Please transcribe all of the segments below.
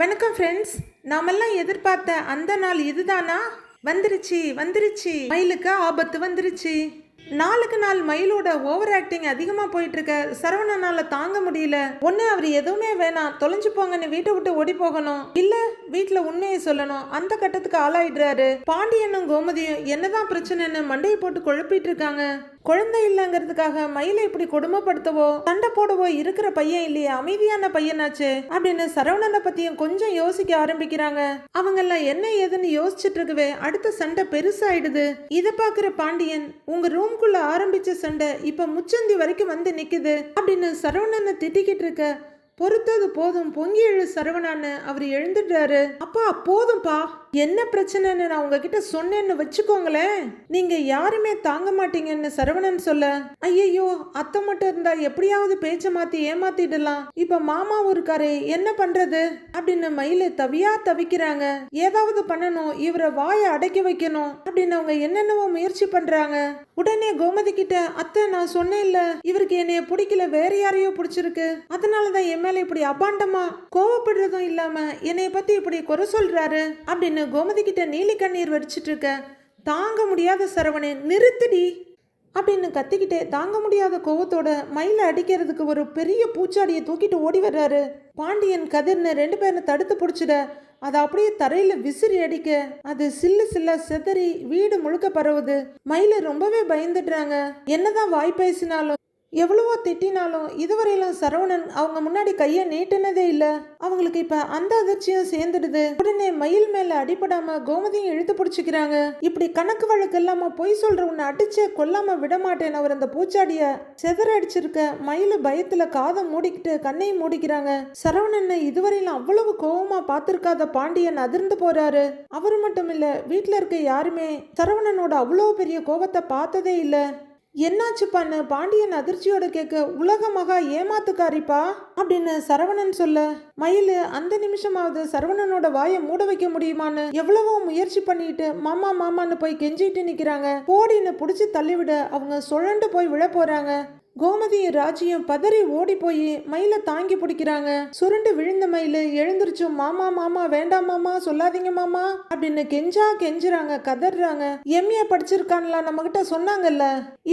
வணக்கம் ஃப்ரெண்ட்ஸ். நாமெல்லாம் எதிர்பார்த்த அந்த நாள் இதுதானா? வந்துருச்சு வந்துருச்சு, மயிலுக்கு ஆபத்து வந்துருச்சு. நாளுக்கு நாள் மயிலோட ஓவர் ஆக்டிங் அதிகமாக போயிட்டு இருக்க சரவணனால தாங்க முடியல. ஒன்று அவர் எதுவுமே வேணாம், தொலைஞ்சு போங்கன்னு வீட்டை விட்டு ஓடி போகணும், இல்லை வீட்டில் உண்மையை சொல்லணும். அந்த கட்டத்துக்கு ஆளாயிடுறாரு. பாண்டியனும் கோமதியும் என்னதான் பிரச்சனைன்னு மண்டையை போட்டு குழப்பிட்டு இருக்காங்க. குழந்தை இல்லைங்கிறதுக்காக மயிலை இப்படி கொடுமைப்படுத்தவோ சண்டை போடவோ இருக்கிற பையன் இல்லையே, அமைதியான பையனாச்சு அப்படின்னு சரவணனை பத்தியும் கொஞ்சம் யோசிக்க ஆரம்பிக்கிறாங்க. அவங்க எல்லாம் என்ன ஏதுன்னு யோசிச்சுட்டு இருக்கவே அடுத்த சண்டை பெருசாயிடுது. இதை பாக்குற பாண்டியன், உங்க ரூம்குள்ள ஆரம்பிச்ச சண்டை இப்ப முச்சந்தி வரைக்கும் வந்து நிக்குது அப்படின்னு சரவணனை திட்டிக்கிட்டு இருக்க, பொறுத்தது போதும், பொங்கி எழு சரவணான்னு அவர் எழுந்துடுறாரு. அப்பா போதும்பா, என்ன பிரச்சனைன்னு நான் உங்ககிட்ட சொன்னேன்னு வச்சுக்கோங்களேன், நீங்க யாருமே தாங்க மாட்டீங்கன்னு சரவணன் சொல்ல, ஐயோ அத்தை மட்டும் இருந்தா எப்படியாவது பேச்ச மாத்தி ஏமாத்திடலாம், இப்ப மாமாவும் இருக்காரு, என்ன பண்றது அப்படின்னு மயில தவியா தவிக்கிறாங்க. ஏதாவது பண்ணணும், இவரை வாயை அடக்கி வைக்கணும் அப்படின்னு அவங்க என்னென்னவோ முயற்சி பண்றாங்க. உடனே கோமதி கிட்ட, அத்தை நான் சொன்னேன் இல்ல, இவருக்கு என்னைய பிடிக்கல, வேற யாரையோ பிடிச்சிருக்கு, அதனாலதான் என் மேல இப்படி அபாண்டமா கோவப்படுறதும் இல்லாம என்னைய பத்தி இப்படி குறை சொல்றாரு அப்படின்னு கோமதி கிட்ட நீலி கண்ணீர் வடிச்சிட்டு இருக்க, தாங்க முடியாத சரவணே நிறுத்துடி அப்படின்னு கத்திக்கிட்டே தாங்க முடியாத கோவத்தோட மயில அடிக்கிறதுக்கு ஒரு பெரிய பூச்சாடியை தூக்கிட்டு ஓடி வர்றாரு. பாண்டியன் கதிர்னு ரெண்டு பேரும் தடுத்து பிடிச்சிட, அதை அப்படியே தரையில விசிறி அடிக்க அது சில்லு சில்ல செதறி வீடு முழுக்க பரவுது. மயில ரொம்பவே பயந்துடுறாங்க. என்னதான் வாய் பேசினாலும் எவ்வளவோ திட்டினாலும் இதுவரையிலும் சரவணன் அவங்க முன்னாடி கையை நீட்டினதே இல்லை. அவங்களுக்கு இப்ப அந்த அதிர்ச்சியும் சேர்ந்துடுது. உடனே மயில் மேல அடிபடாம கோமதியும் இழுத்து பிடிச்சிக்கிறாங்க. இப்படி கணக்கு வழக்கு இல்லாம பொய் சொல்ற உன்னை அடிச்சே கொல்லாம விட மாட்டேன் அவர் அந்த பூச்சாடிய செதற அடிச்சிருக்க. மயில் பயத்துல காதை மூடிக்கிட்டு கண்ணையும் மூடிக்கிறாங்க. சரவணனை இதுவரையிலும் அவ்வளவு கோபமா பார்த்திருக்காத பாண்டியன் அதிர்ந்து போறாரு. அவரு மட்டும் இல்ல, வீட்டுல இருக்க யாருமே சரவணனோட அவ்வளவு பெரிய கோபத்தை பார்த்ததே இல்லை. என்னாச்சுப்பான்னு பாண்டியன் அதிர்ச்சியோட கேட்க, உலக மகா ஏமாத்துக்காரிப்பா அப்படின்னு சரவணன் சொல்ல, மயில் அந்த நிமிஷமாவது சரவணனோட வாயை மூட வைக்க முடியுமான்னு எவ்வளவோ முயற்சி பண்ணிட்டு மாமா மாமான்னு போய் கெஞ்சிட்டு நிக்கிறாங்க. போடின்னு புடிச்சு தள்ளிவிட அவங்க சுழண்டு போய் விழ போறாங்க. கோமதியும் ராஜியும் பதறி ஓடி போய் மயில தாங்கி பிடிக்கிறாங்க. சுருண்டு விழுந்த மயில எழுந்திருச்சும், மாமா மாமா வேண்டாம் மாமா, சொல்லாதீங்க மாமா அப்படின்னு கெஞ்சுறாங்க, கதறாங்க. எம்ஏ படிச்சிருக்கான்ல, நம்ம கிட்ட சொன்னாங்கல்ல,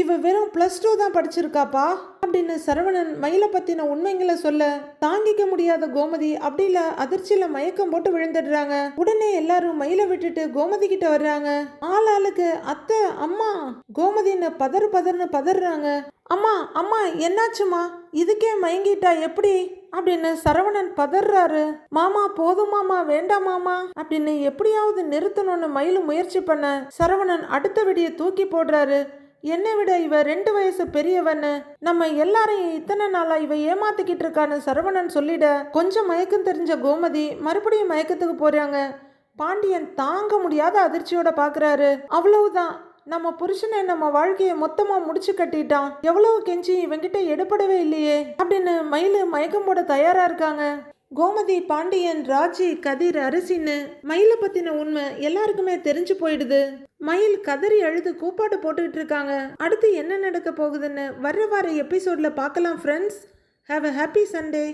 இவ வெறும் +2 தான் படிச்சிருக்காப்பா அப்படின்னு சரவணன் மயில பத்தின உண்மைங்களை சொல்ல, தாங்கிக்க முடியாத கோமதி அப்படி இல்ல அதிர்ச்சியில மயக்கம் போட்டு விழுந்துடுறாங்க. உடனே எல்லாரும் மயில விட்டுட்டு கோமதி கிட்ட வர்றாங்க. ஆளுக்கு அத்தை அம்மா கோமதின்னு பதறுன்னு பதறாங்க. அம்மா அம்மா என்னாச்சுமா, இதுக்கே மயங்கிட்டா எப்படி அப்படின்னு சரவணன் பதறாரு. மாமா போதும் மாமா, வேண்டாம் மாமா அப்படின்னு எப்படியாவது நிறுத்தணும்னு மயிலு முயற்சி பண்ண சரவணன் அடுத்த வெடியை தூக்கி போடுறாரு. என்னை விட இவ 2 வயசு பெரியவன்னு, நம்ம எல்லாரையும் இத்தனை நாளா இவ ஏமாத்திக்கிட்டு இருக்கான்னு சரவணன் சொல்லிட, கொஞ்சம் மயக்கம் தெரிஞ்ச கோமதி மறுபடியும் மயக்கத்துக்கு போறாங்க. பாண்டியன் தாங்க முடியாத அதிர்ச்சியோட பாக்குறாரு. அவ்வளவுதான், நம்ம புருஷனை நம்ம வாழ்க்கையை மொத்தமா முடிச்சு கட்டிட்டான், எவ்வளவு கெஞ்சி இவங்கிட்ட எடுபடவே இல்லையே அப்படின்னு மயிலு மயக்கம் போட தயாரா இருக்காங்க. கோமதி, பாண்டியன், ராஜி, கதிர், அரிசின்னு மயில பத்தின உண்மை எல்லாருக்குமே தெரிஞ்சு போயிடுது. மயில் கதறி அழுது கூப்பாட்டு போட்டுக்கிட்டு இருக்காங்க. அடுத்து என்ன நடக்க போகுதுன்னு வர எபிசோட்ல பார்க்கலாம் friends. Have a happy Sunday.